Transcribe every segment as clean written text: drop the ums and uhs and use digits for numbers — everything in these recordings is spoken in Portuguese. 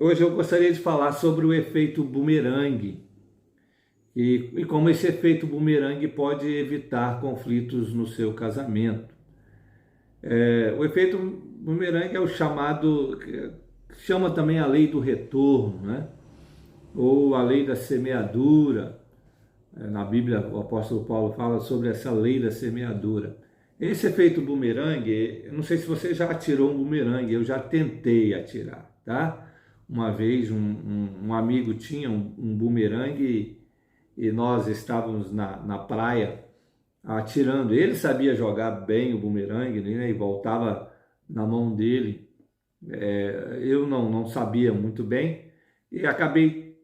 Hoje eu gostaria de falar sobre o efeito bumerangue e como esse efeito bumerangue pode evitar conflitos no seu casamento. O efeito bumerangue é o chamado, que chama também a lei do retorno, né? Ou a lei da semeadura. Na Bíblia, o apóstolo Paulo fala sobre essa lei da semeadura. Esse efeito bumerangue, eu não sei se você já atirou um bumerangue, eu já tentei atirar, tá? Uma vez um amigo tinha um bumerangue e nós estávamos na praia atirando. Ele sabia jogar bem o bumerangue, né? E voltava na mão dele. Eu não sabia muito bem e acabei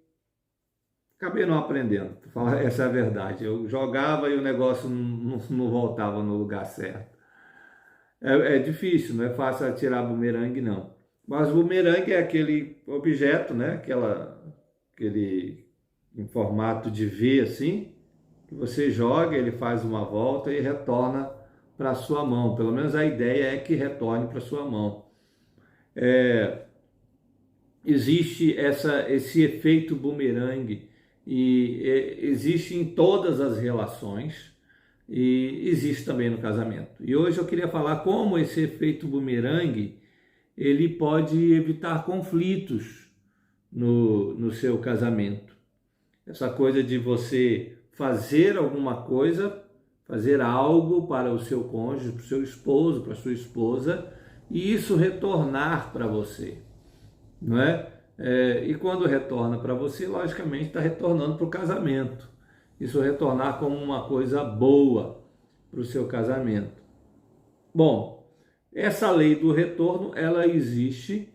não aprendendo, essa é a verdade. Eu jogava e o negócio não voltava no lugar certo. É difícil, não é fácil atirar bumerangue, não. Mas bumerangue é aquele objeto, né? Aquele em formato de V assim, que você joga, ele faz uma volta e retorna para a sua mão. Pelo menos a ideia é que retorne para a sua mão. Existe esse efeito bumerangue e existe em todas as relações e existe também no casamento. E hoje eu queria falar como esse efeito bumerangue ele pode evitar conflitos no seu casamento. Essa coisa de você fazer alguma coisa, fazer algo para o seu cônjuge, para o seu esposo, para a sua esposa, e isso retornar para você, não é? E quando retorna para você, logicamente está retornando para o casamento. Isso retornar como uma coisa boa para o seu casamento. Bom, essa lei do retorno, ela existe.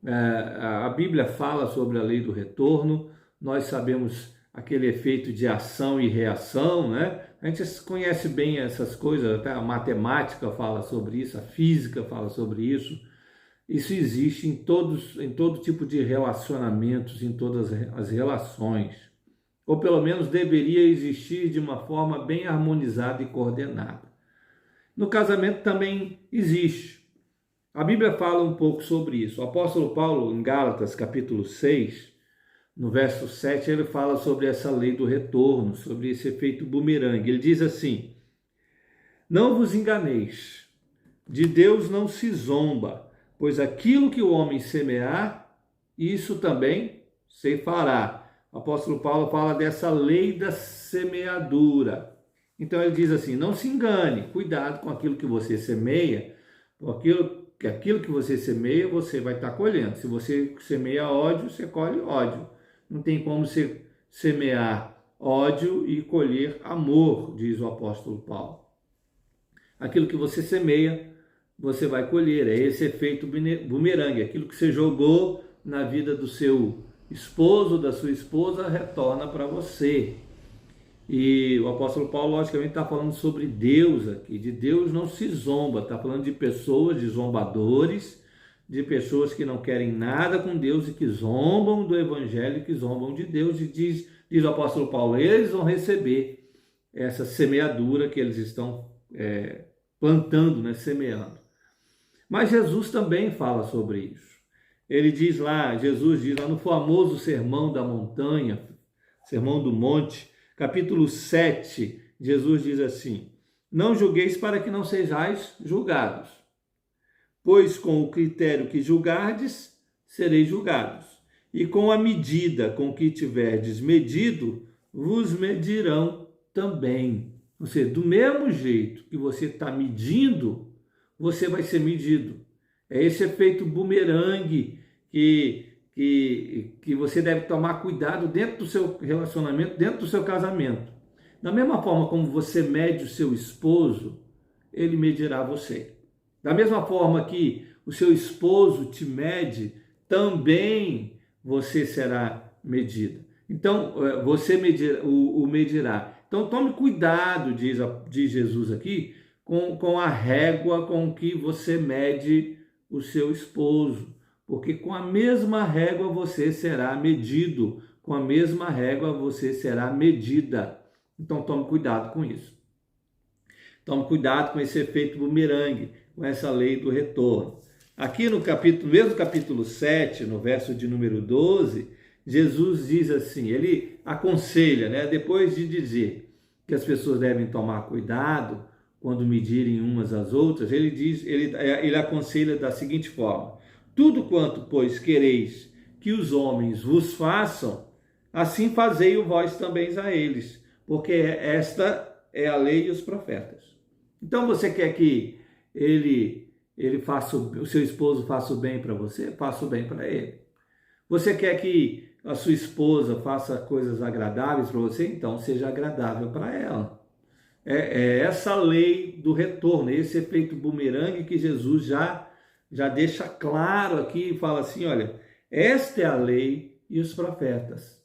A Bíblia fala sobre a lei do retorno. Nós sabemos aquele efeito de ação e reação, né? A gente conhece bem essas coisas, até a matemática fala sobre isso, a física fala sobre isso. Isso existe em todo tipo de relacionamentos, em todas as relações. Ou pelo menos deveria existir de uma forma bem harmonizada e coordenada. No casamento também existe. A Bíblia fala um pouco sobre isso. O apóstolo Paulo, em Gálatas, capítulo 6, no verso 7, ele fala sobre essa lei do retorno, sobre esse efeito bumerangue. Ele diz assim: não vos enganeis, de Deus não se zomba, pois aquilo que o homem semear, isso também se fará. O apóstolo Paulo fala dessa lei da semeadura. Então ele diz assim: não se engane, cuidado com aquilo que você semeia, porque aquilo que você semeia, você vai estar colhendo. Se você semeia ódio, você colhe ódio. Não tem como você semear ódio e colher amor, diz o apóstolo Paulo. Aquilo que você semeia, você vai colher. É esse efeito bumerangue. Aquilo que você jogou na vida do seu esposo, da sua esposa, retorna para você. E o apóstolo Paulo, logicamente, está falando sobre Deus aqui. De Deus não se zomba. Está falando de pessoas, de zombadores, de pessoas que não querem nada com Deus e que zombam do evangelho, que zombam de Deus. E diz o apóstolo Paulo, eles vão receber essa semeadura que eles estão plantando, né, semeando. Mas Jesus também fala sobre isso. Ele diz lá, Jesus diz lá no famoso Sermão da Montanha, Sermão do Monte, capítulo 7, Jesus diz assim: não julgueis para que não sejais julgados, pois com o critério que julgardes, sereis julgados, e com a medida com que tiverdes medido, vos medirão também. Ou seja, do mesmo jeito que você está medindo, você vai ser medido. É esse efeito bumerangue que você deve tomar cuidado dentro do seu relacionamento, dentro do seu casamento. Da mesma forma como você mede o seu esposo, ele medirá você. Da mesma forma que o seu esposo te mede, também você será medida. Então, você o medirá. Então, tome cuidado, diz Jesus aqui, com a régua com que você mede o seu esposo. Porque com a mesma régua você será medido, com a mesma régua você será medida. Então tome cuidado com isso. Tome cuidado com esse efeito bumerangue, com essa lei do retorno. Aqui no mesmo capítulo 7, no verso de número 12, Jesus diz assim, ele aconselha, né, depois de dizer que as pessoas devem tomar cuidado quando medirem umas às outras, ele aconselha da seguinte forma: tudo quanto, pois, quereis que os homens vos façam, assim fazei-o vós também a eles, porque esta é a lei e os profetas. Então você quer que ele faça, o seu esposo faça o bem para você? Faça o bem para ele. Você quer que a sua esposa faça coisas agradáveis para você? Então seja agradável para ela. É essa lei do retorno, esse efeito bumerangue que Jesus já deixa claro aqui e fala assim, olha, esta é a lei e os profetas.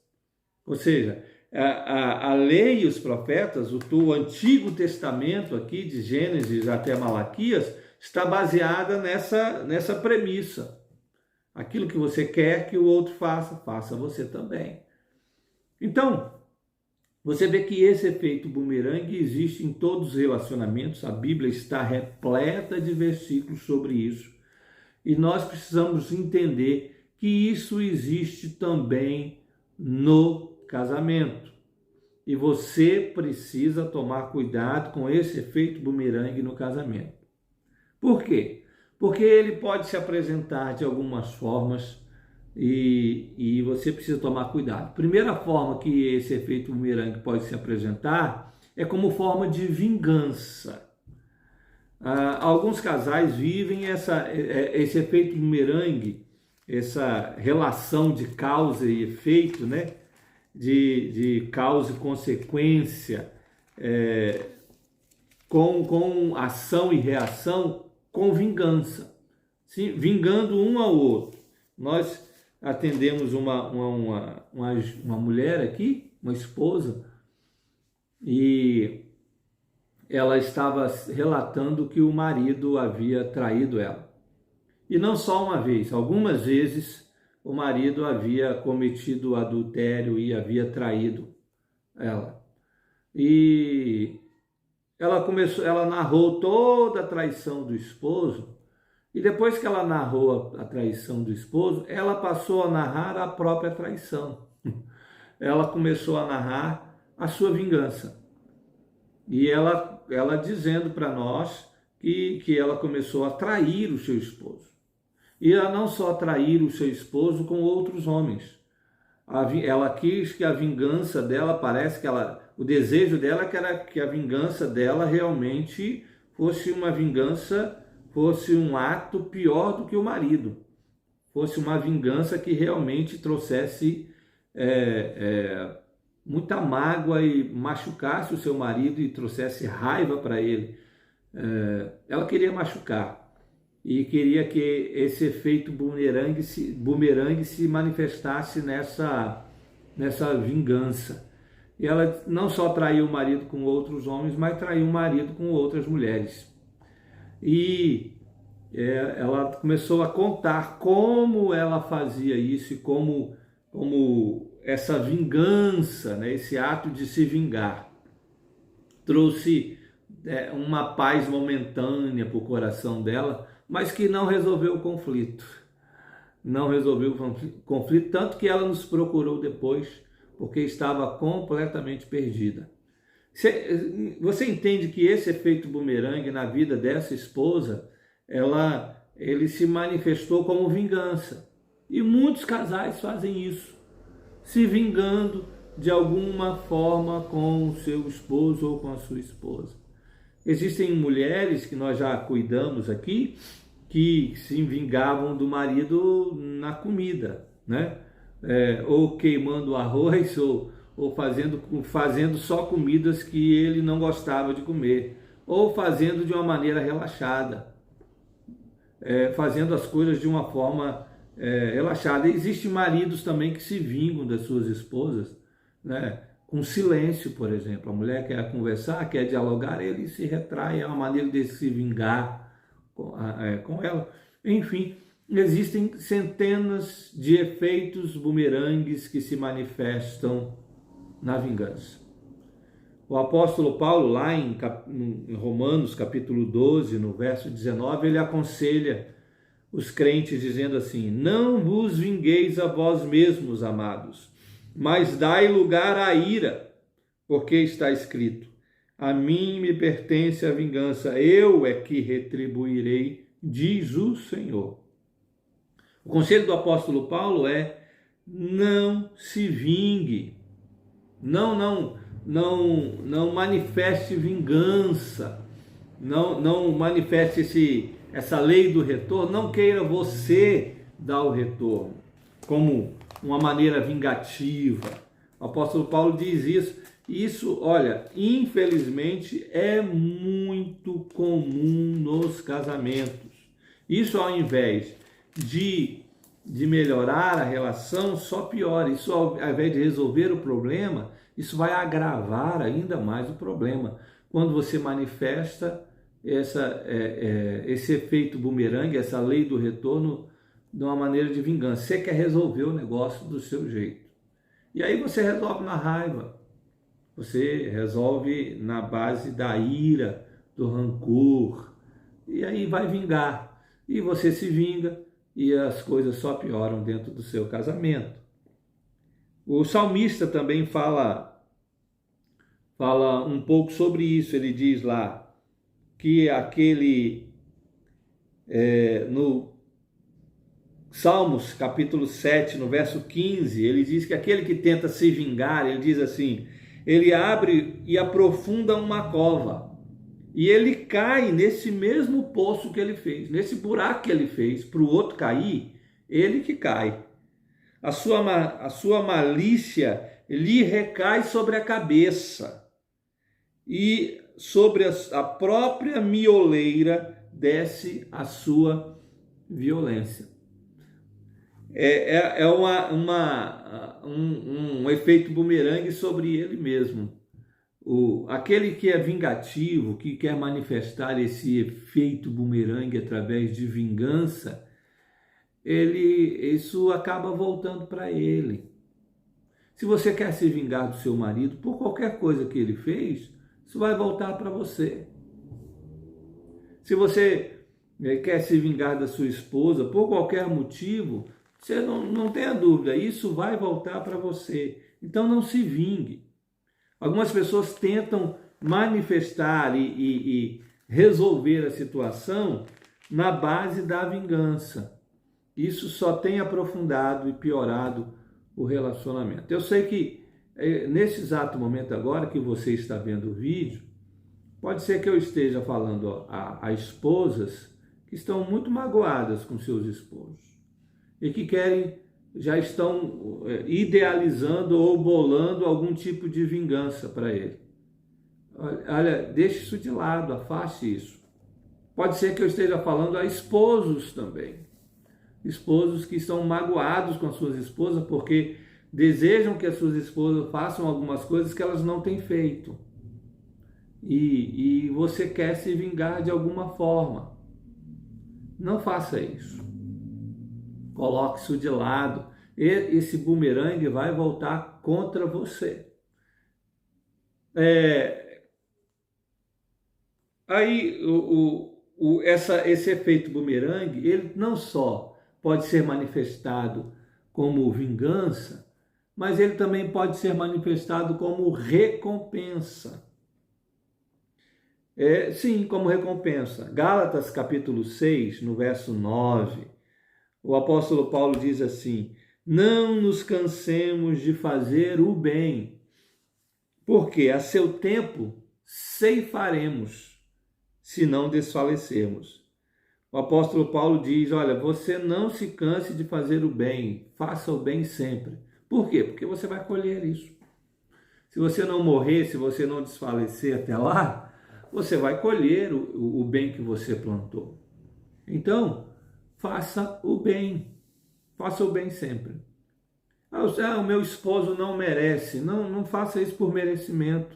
Ou seja, a lei e os profetas, o Antigo Testamento aqui, de Gênesis até Malaquias, está baseada nessa premissa. Aquilo que você quer que o outro faça, faça você também. Então, você vê que esse efeito bumerangue existe em todos os relacionamentos, a Bíblia está repleta de versículos sobre isso. E nós precisamos entender que isso existe também no casamento. E você precisa tomar cuidado com esse efeito bumerangue no casamento. Por quê? Porque ele pode se apresentar de algumas formas e você precisa tomar cuidado. Primeira forma que esse efeito bumerangue pode se apresentar é como forma de vingança. Alguns casais vivem esse efeito bumerangue, essa relação de causa e efeito, né? De causa e consequência, com ação e reação, com vingança, sim? Vingando um ao outro. Nós atendemos uma mulher aqui, uma esposa, e ela estava relatando que o marido havia traído ela. E não só uma vez, algumas vezes o marido havia cometido adultério e havia traído ela. E ela narrou toda a traição do esposo, e depois que ela narrou a traição do esposo, ela passou a narrar a própria traição. Ela começou a narrar a sua vingança. E ela dizendo para nós que ela começou a trair o seu esposo. E ela não só trair o seu esposo com outros homens. Ela quis que a vingança dela, parece que o desejo dela era que a vingança dela realmente fosse uma vingança, fosse um ato pior do que o marido. Fosse uma vingança que realmente trouxesse muita mágoa e machucasse o seu marido e trouxesse raiva para ele. Ela queria machucar e queria que esse efeito bumerangue se manifestasse nessa vingança. E ela não só traiu o marido com outros homens, mas traiu o marido com outras mulheres. E ela começou a contar como ela fazia isso e como essa vingança, né, esse ato de se vingar, trouxe uma paz momentânea para o coração dela, mas que não resolveu o conflito. Não resolveu o conflito, tanto que ela nos procurou depois, porque estava completamente perdida. Você entende que esse efeito bumerangue na vida dessa esposa, ele se manifestou como vingança. E muitos casais fazem isso, se vingando de alguma forma com o seu esposo ou com a sua esposa. Existem mulheres que nós já cuidamos aqui, que se vingavam do marido na comida, né? Ou queimando arroz, ou fazendo só comidas que ele não gostava de comer, ou fazendo de uma maneira relaxada, fazendo as coisas de uma forma relaxada. Existem maridos também que se vingam das suas esposas, né? Com silêncio, por exemplo. A mulher quer conversar, quer dialogar, ele se retrai, é uma maneira de se vingar com ela. Enfim, existem centenas de efeitos bumerangues que se manifestam na vingança. O apóstolo Paulo, lá em Romanos capítulo 12, no verso 19, ele aconselha os crentes dizendo assim: não vos vingueis a vós mesmos, amados, mas dai lugar à ira, porque está escrito: a mim me pertence a vingança, eu é que retribuirei, diz o Senhor. O conselho do apóstolo Paulo é: não se vingue, não manifeste vingança, não manifeste essa lei do retorno, não queira você dar o retorno como uma maneira vingativa. O apóstolo Paulo diz isso. Isso, olha, infelizmente é muito comum nos casamentos. Isso, ao invés de melhorar a relação, só piora. Isso, ao invés de resolver o problema, isso vai agravar ainda mais o problema. Quando você manifesta esse efeito bumerangue, essa lei do retorno, de uma maneira de vingança. Você quer resolver o negócio do seu jeito. E aí você resolve na raiva. Você resolve na base da ira, do rancor. E aí vai vingar. E você se vinga e as coisas só pioram dentro do seu casamento. O salmista também fala um pouco sobre isso. Ele diz lá que no Salmos, capítulo 7, no verso 15, ele diz que aquele que tenta se vingar, ele diz assim, ele abre e aprofunda uma cova, e ele cai nesse mesmo poço que ele fez, nesse buraco que ele fez, para o outro cair, ele que cai. A sua malícia lhe recai sobre a cabeça, e sobre a própria mioleira desce a sua violência. É um efeito bumerangue sobre ele mesmo. Aquele que é vingativo, que quer manifestar esse efeito bumerangue através de vingança, isso acaba voltando para ele. Se você quer se vingar do seu marido por qualquer coisa que ele fez, isso vai voltar para você. Se você quer se vingar da sua esposa por qualquer motivo, você não tenha dúvida, isso vai voltar para você. Então não se vingue. Algumas pessoas tentam manifestar e resolver a situação na base da vingança. Isso só tem aprofundado e piorado o relacionamento. Eu sei que nesse exato momento agora que você está vendo o vídeo, pode ser que eu esteja falando a esposas que estão muito magoadas com seus esposos e que já estão idealizando ou bolando algum tipo de vingança para ele. Olha, deixe isso de lado, afaste isso. Pode ser que eu esteja falando a esposos também. Esposos que estão magoados com as suas esposas porque desejam que as suas esposas façam algumas coisas que elas não têm feito. E você quer se vingar de alguma forma. Não faça isso. Coloque isso de lado. Esse bumerangue vai voltar contra você. Aí, esse efeito bumerangue, ele não só pode ser manifestado como vingança, mas ele também pode ser manifestado como recompensa. Sim, como recompensa. Gálatas capítulo 6, no verso 9, o apóstolo Paulo diz assim: não nos cansemos de fazer o bem, porque a seu tempo ceifaremos, se não desfalecermos. O apóstolo Paulo diz, olha, você não se canse de fazer o bem, faça o bem sempre. Por quê? Porque você vai colher isso. Se você não morrer, se você não desfalecer até lá, você vai colher o bem que você plantou. Então, faça o bem sempre. O meu esposo não merece. Não faça isso por merecimento.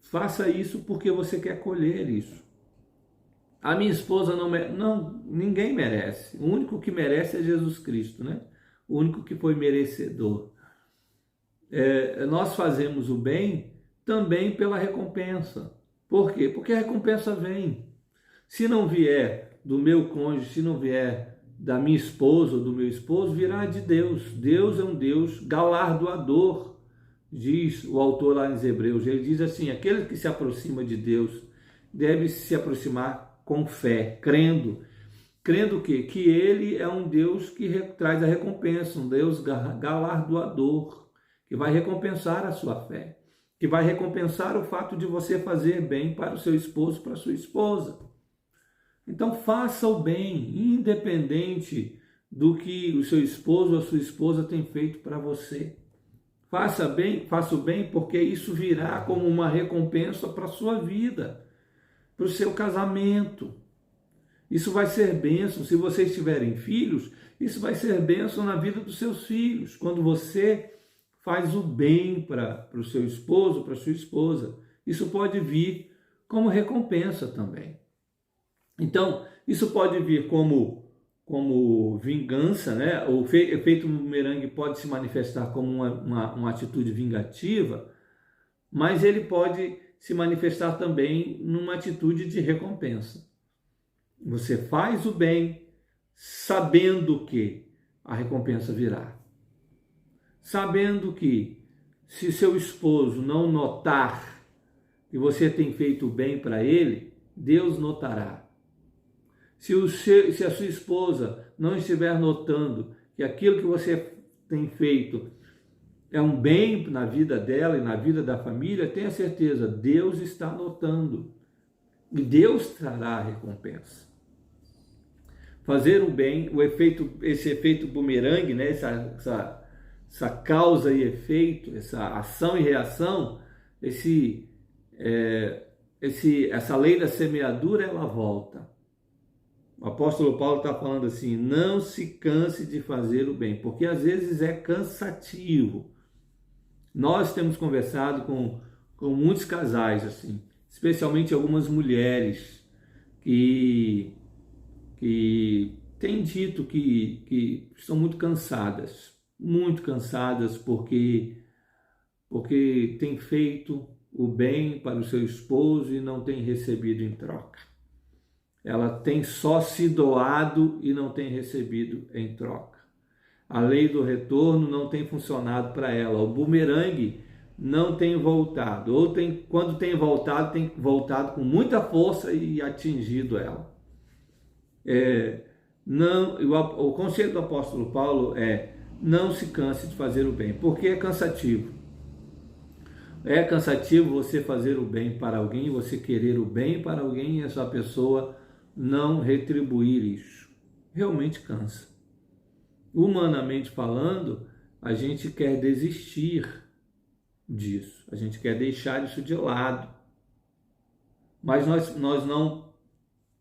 Faça isso porque você quer colher isso. A minha esposa não merece. Não, ninguém merece. O único que merece é Jesus Cristo, né? O único que foi merecedor. Nós fazemos o bem também pela recompensa. Por quê? Porque a recompensa vem. Se não vier do meu cônjuge, se não vier da minha esposa ou do meu esposo, virá de Deus. Deus é um Deus galardoador, diz o autor lá nos Hebreus. Ele diz assim: aquele que se aproxima de Deus deve se aproximar com fé, crendo. Crendo o quê? Que Ele é um Deus que traz a recompensa, um Deus galardoador, que vai recompensar a sua fé, que vai recompensar o fato de você fazer bem para o seu esposo, para a sua esposa. Então faça o bem, independente do que o seu esposo ou a sua esposa tem feito para você. Faça o bem, porque isso virá como uma recompensa para a sua vida, para o seu casamento. Isso vai ser bênção. Se vocês tiverem filhos, isso vai ser bênção na vida dos seus filhos. Quando você faz o bem para o seu esposo, para a sua esposa, isso pode vir como recompensa também. Então, isso pode vir como vingança, né? O efeito bumerangue pode se manifestar como uma atitude vingativa, mas ele pode se manifestar também numa atitude de recompensa. Você faz o bem sabendo que a recompensa virá. Sabendo que se seu esposo não notar que você tem feito o bem para ele, Deus notará. Se a sua esposa não estiver notando que aquilo que você tem feito é um bem na vida dela e na vida da família, tenha certeza, Deus está notando. E Deus trará a recompensa. Fazer o bem, esse efeito bumerangue, né? essa causa e efeito, essa ação e reação, essa lei da semeadura, ela volta. O apóstolo Paulo está falando assim: não se canse de fazer o bem, porque às vezes é cansativo. Nós temos conversado com muitos casais, assim, especialmente algumas mulheres que têm dito que estão muito cansadas porque têm feito o bem para o seu esposo e não têm recebido em troca. Ela tem só se doado e não tem recebido em troca. A lei do retorno não tem funcionado para ela. O bumerangue não tem voltado. Ou quando tem voltado com muita força e atingido ela. O conselho do apóstolo Paulo é: não se canse de fazer o bem, porque é cansativo. É cansativo você fazer o bem para alguém, você querer o bem para alguém e essa pessoa não retribuir isso. Realmente cansa. Humanamente falando, a gente quer desistir disso, a gente quer deixar isso de lado. Mas nós não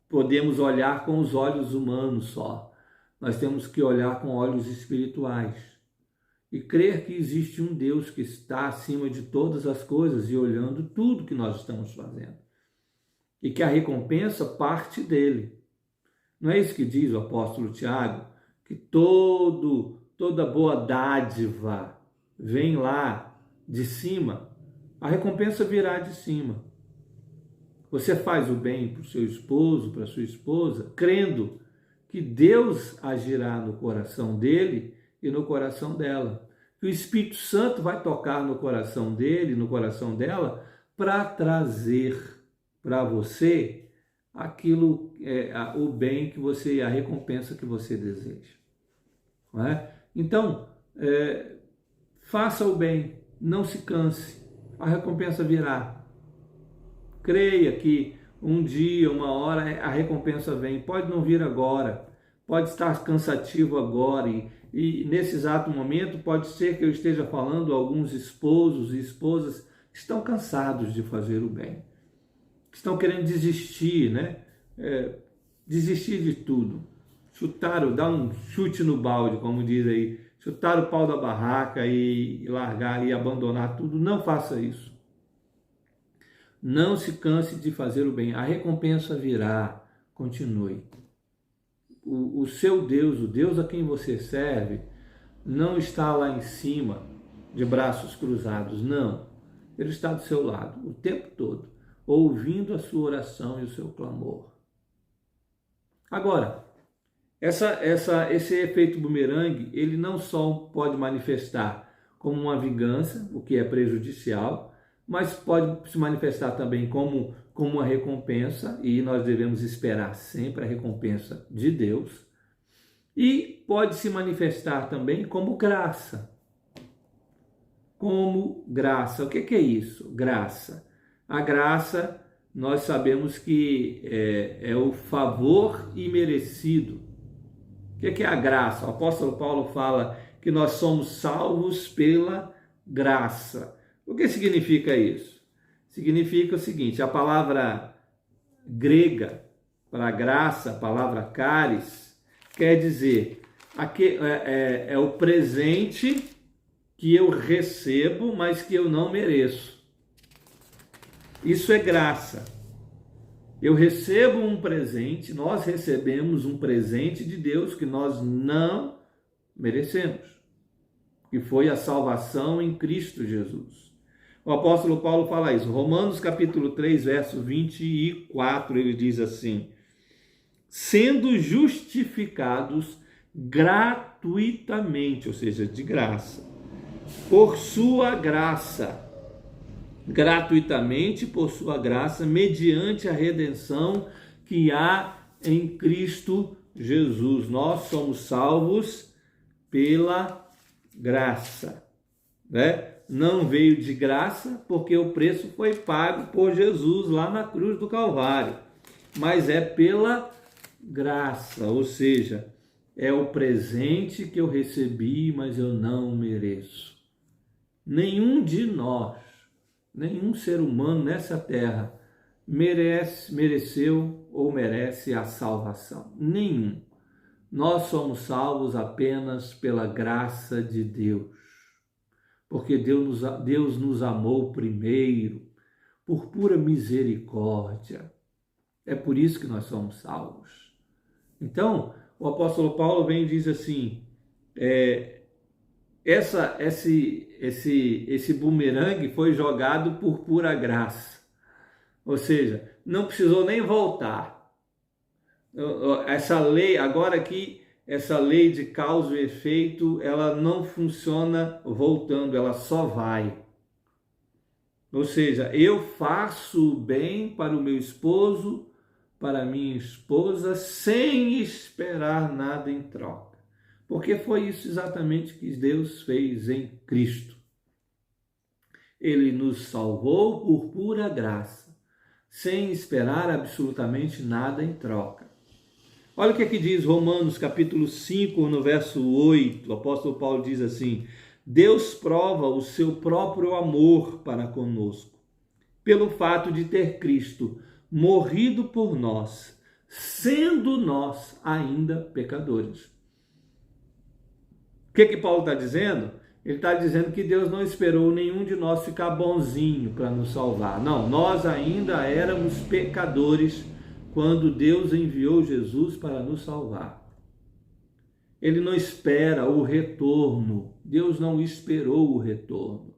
podemos olhar com os olhos humanos só. Nós temos que olhar com olhos espirituais e crer que existe um Deus que está acima de todas as coisas e olhando tudo que nós estamos fazendo. E que a recompensa parte dele. Não é isso que diz o apóstolo Tiago? Que toda boa dádiva vem lá de cima. A recompensa virá de cima. Você faz o bem para o seu esposo, para a sua esposa, crendo que Deus agirá no coração dele e no coração dela. Que o Espírito Santo vai tocar no coração dele, no coração dela, para trazer para você aquilo, o bem que você, a recompensa que você deseja. Não é? Então, faça o bem, não se canse, a recompensa virá. Creia que um dia, uma hora, a recompensa vem. Pode não vir agora, pode estar cansativo agora e nesse exato momento pode ser que eu esteja falando a alguns esposos e esposas que estão cansados de fazer o bem. Estão querendo desistir, né? Desistir de tudo. Dar um chute no balde, como diz aí. Chutar o pau da barraca e largar e abandonar tudo. Não faça isso. Não se canse de fazer o bem. A recompensa virá. Continue. O seu Deus, o Deus a quem você serve, não está lá em cima, de braços cruzados. Não. Ele está do seu lado o tempo todo, ouvindo a sua oração e o seu clamor. Agora, esse efeito bumerangue, ele não só pode manifestar como uma vingança, o que é prejudicial, mas pode se manifestar também como uma recompensa, e nós devemos esperar sempre a recompensa de Deus, e pode se manifestar também como graça. Como graça. O que é isso? Graça. A graça, nós sabemos que é o favor imerecido. O que é a graça? O apóstolo Paulo fala que nós somos salvos pela graça. O que significa isso? Significa o seguinte: a palavra grega para graça, a palavra charis, quer dizer é o presente que eu recebo, mas que eu não mereço. Isso é graça. Eu recebo um presente, nós recebemos um presente de Deus que nós não merecemos, que foi a salvação em Cristo Jesus. O apóstolo Paulo fala isso. Romanos capítulo 3, verso 24, ele diz assim: sendo justificados gratuitamente, ou seja, de graça, por sua graça, gratuitamente por sua graça, mediante a redenção que há em Cristo Jesus. Nós somos salvos pela graça, né? Não veio de graça, porque o preço foi pago por Jesus lá na cruz do Calvário, mas é pela graça, ou seja, é o presente que eu recebi, mas eu não mereço. Nenhum de nós, nenhum ser humano nessa terra mereceu ou merece a salvação. Nenhum. Nós somos salvos apenas pela graça de Deus. Porque Deus nos amou primeiro, por pura misericórdia. É por isso que nós somos salvos. Então, o apóstolo Paulo vem e diz assim: esse bumerangue foi jogado por pura graça. Ou seja, não precisou nem voltar. Essa lei, agora aqui, essa lei de causa e efeito, ela não funciona voltando, ela só vai. Ou seja, eu faço o bem para o meu esposo, para a minha esposa, sem esperar nada em troca. Porque foi isso exatamente que Deus fez em Cristo. Ele nos salvou por pura graça, sem esperar absolutamente nada em troca. Olha o que aqui diz Romanos capítulo 5, no verso 8, o apóstolo Paulo diz assim: Deus prova o seu próprio amor para conosco, pelo fato de ter Cristo morrido por nós, sendo nós ainda pecadores. O que Paulo está dizendo? Ele está dizendo que Deus não esperou nenhum de nós ficar bonzinho para nos salvar. Não, nós ainda éramos pecadores quando Deus enviou Jesus para nos salvar. Ele não espera o retorno. Deus não esperou o retorno.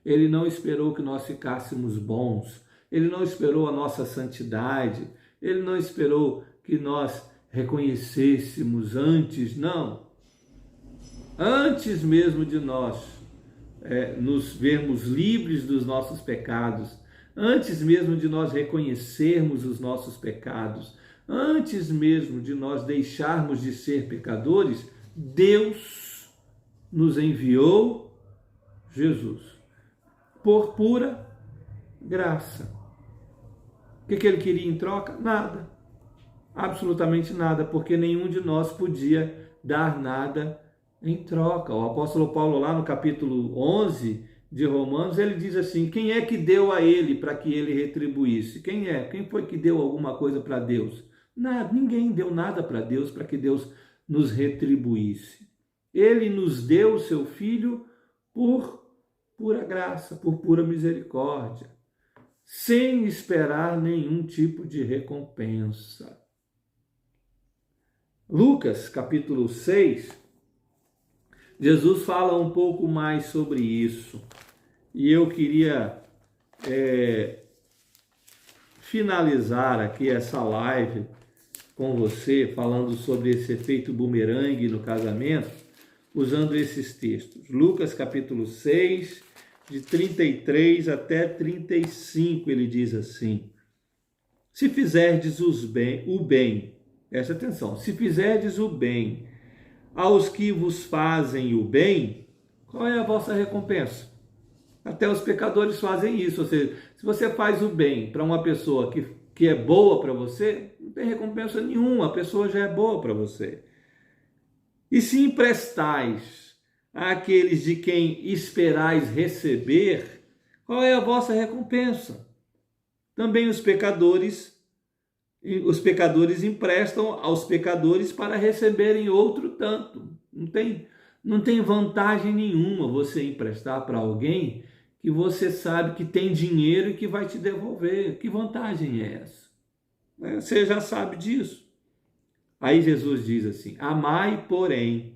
Ele não esperou que nós ficássemos bons. Ele não esperou a nossa santidade. Ele não esperou que nós reconhecêssemos antes, não. Antes mesmo de nós nos vermos livres dos nossos pecados, antes mesmo de nós reconhecermos os nossos pecados, antes mesmo de nós deixarmos de ser pecadores, Deus nos enviou Jesus por pura graça. O que ele queria em troca? Nada. Absolutamente nada, porque nenhum de nós podia dar nada em troca. O apóstolo Paulo, lá no capítulo 11 de Romanos, ele diz assim: quem é que deu a ele para que ele retribuísse? Quem é? Quem foi que deu alguma coisa para Deus? Nada, ninguém deu nada para Deus, para que Deus nos retribuísse. Ele nos deu o seu Filho por pura graça, por pura misericórdia, sem esperar nenhum tipo de recompensa. Lucas, capítulo 6, Jesus fala um pouco mais sobre isso. E eu queria finalizar aqui essa live com você, falando sobre esse efeito bumerangue no casamento, usando esses textos. Lucas capítulo 6, de 33 até 35, ele diz assim: se fizerdes o bem, presta atenção, se fizerdes o bem aos que vos fazem o bem, qual é a vossa recompensa? Até os pecadores fazem isso, ou seja, se você faz o bem para uma pessoa que é boa para você, não tem recompensa nenhuma, a pessoa já é boa para você. E se emprestais àqueles de quem esperais receber, qual é a vossa recompensa? Também os pecadores emprestam aos pecadores para receberem outro tanto. Não tem vantagem nenhuma você emprestar para alguém que você sabe que tem dinheiro e que vai te devolver. Que vantagem é essa? Você já sabe disso. Aí Jesus diz assim: amai, porém,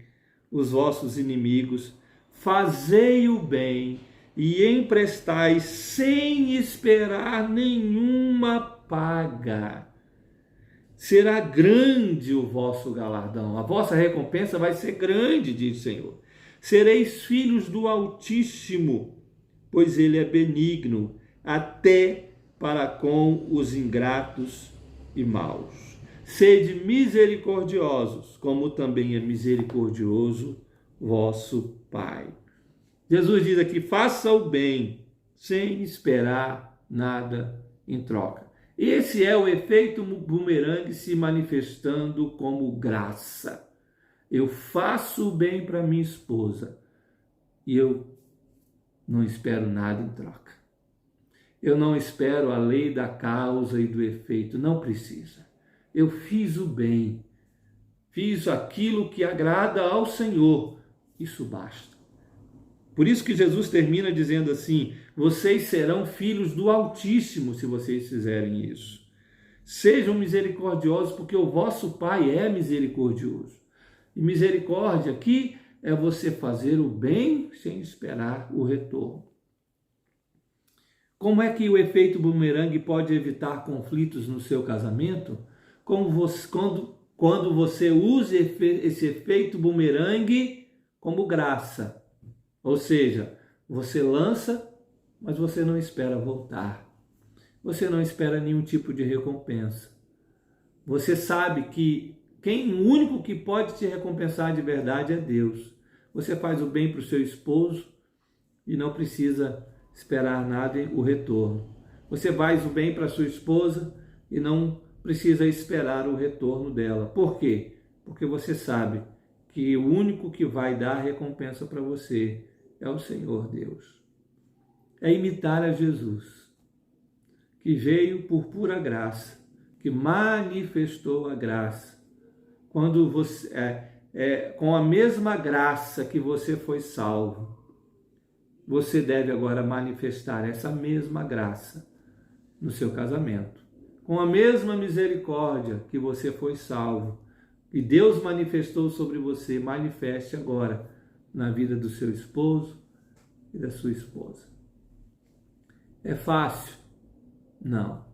os vossos inimigos, fazei o bem e emprestai sem esperar nenhuma paga. Será grande o vosso galardão, a vossa recompensa vai ser grande, diz o Senhor. Sereis filhos do Altíssimo, pois ele é benigno até para com os ingratos e maus. Sede misericordiosos, como também é misericordioso vosso Pai. Jesus diz aqui: faça o bem sem esperar nada em troca. Esse é o efeito bumerangue se manifestando como graça. Eu faço o bem para minha esposa e eu não espero nada em troca. Eu não espero a lei da causa e do efeito, não precisa. Eu fiz o bem, fiz aquilo que agrada ao Senhor, isso basta. Por isso que Jesus termina dizendo assim: vocês serão filhos do Altíssimo se vocês fizerem isso. Sejam misericordiosos, porque o vosso Pai é misericordioso. E misericórdia aqui é você fazer o bem sem esperar o retorno. Como é que o efeito bumerangue pode evitar conflitos no seu casamento? Quando você usa esse efeito bumerangue como graça. Ou seja, você lança, mas você não espera voltar. Você não espera nenhum tipo de recompensa. Você sabe que o único que pode te recompensar de verdade é Deus. Você faz o bem para o seu esposo e não precisa esperar nada o retorno. Você faz o bem para a sua esposa e não precisa esperar o retorno dela. Por quê? Porque você sabe que o único que vai dar a recompensa para você é o Senhor Deus. É imitar a Jesus, que veio por pura graça, que manifestou a graça. Quando você com a mesma graça que você foi salvo, você deve agora manifestar essa mesma graça no seu casamento. Com a mesma misericórdia que você foi salvo, e Deus manifestou sobre você, manifeste agora na vida do seu esposo e da sua esposa. É fácil? Não.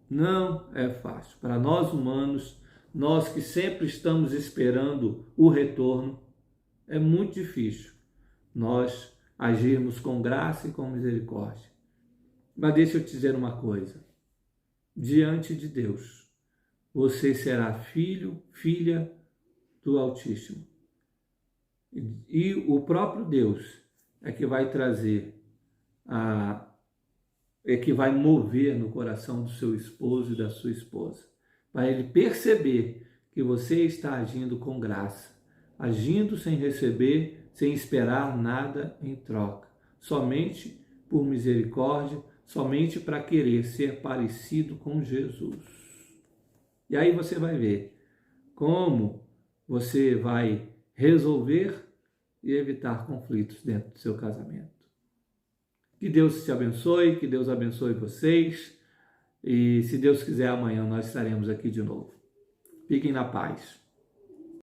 Não é fácil. Para nós humanos, nós que sempre estamos esperando o retorno, é muito difícil nós agirmos com graça e com misericórdia. Mas deixa eu te dizer uma coisa. Diante de Deus, você será filho, filha do Altíssimo. E o próprio Deus é que vai trazer, é que vai mover no coração do seu esposo e da sua esposa, para ele perceber que você está agindo com graça, agindo sem receber, sem esperar nada em troca, somente por misericórdia, somente para querer ser parecido com Jesus. E aí você vai ver como você vai resolver e evitar conflitos dentro do seu casamento. Que Deus te abençoe, que Deus abençoe vocês. E se Deus quiser, amanhã nós estaremos aqui de novo. Fiquem na paz.